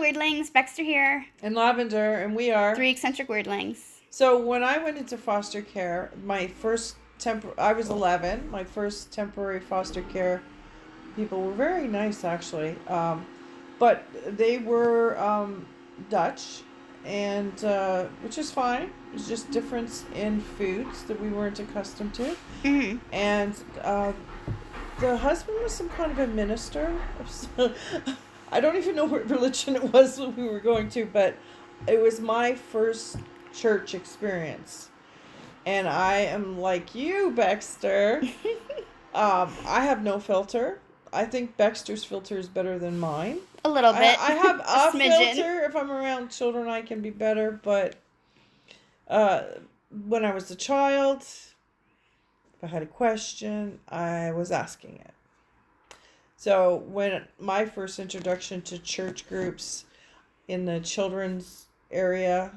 Weirdlings. Baxter here. And Lavender, and we are 3 eccentric Weirdlings. So when I went into foster care, I was 11. My first temporary foster care people were very nice, actually. But they were Dutch, and which is fine. It was just difference in foods that we weren't accustomed to. Mm-hmm. And the husband was some kind of a minister. I don't even know what religion it was that we were going to, but it was my first church experience. And I am like you, Baxter. I have no filter. I think Baxter's filter is better than mine. A little bit. I have a smidgen. filter. If I'm around children, I can be better. But when I was a child, if I had a question, I was asking it. So when my first introduction to church groups in the children's area,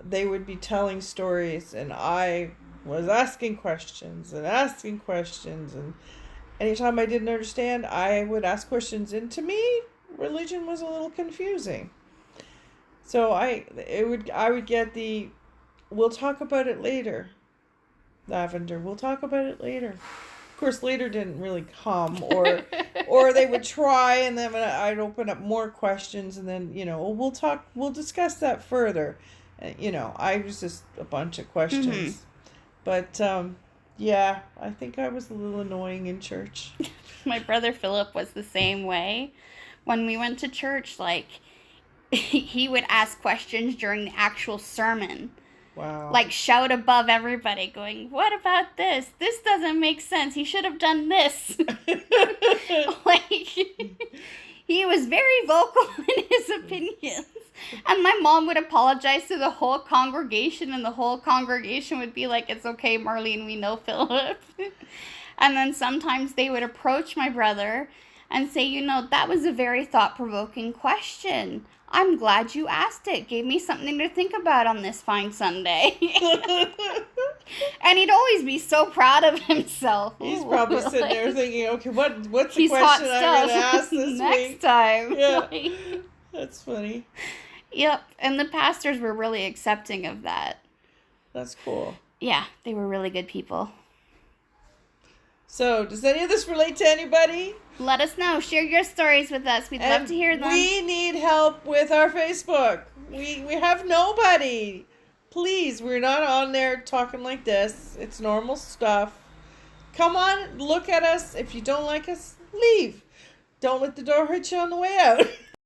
they would be telling stories, and I was asking questions. And anytime I didn't understand, I would ask questions. And to me, religion was a little confusing. So I would get the, we'll talk about it later, Lavender. We'll talk about it later. Of course, later didn't really come, or they would try, and then I'd open up more questions, and then we'll discuss that further. I was just a bunch of questions, but yeah, I think I was a little annoying in church. My brother Philip was the same way. When we went to church, he would ask questions during the actual sermon. Wow. Shout above everybody, going, "What about this? This doesn't make sense. He should have done this." He was very vocal in his opinions. And my mom would apologize to the whole congregation, and the whole congregation would be like, "It's okay, Marlene, we know Philip." And then sometimes they would approach my brother and say, "That was a very thought-provoking question. I'm glad you asked it. Gave me something to think about on this fine Sunday." And he'd always be so proud of himself. He's probably sitting there thinking, okay, what's the He's question I'm going to ask this next week? time. Yeah, that's funny. Yep, and the pastors were really accepting of that. That's cool. Yeah, they were really good people. So, does any of this relate to anybody? Let us know. Share your stories with us. We'd love to hear them. We need help with our Facebook. We have nobody. Please, we're not on there talking like this. It's normal stuff. Come on, look at us. If you don't like us, leave. Don't let the door hurt you on the way out.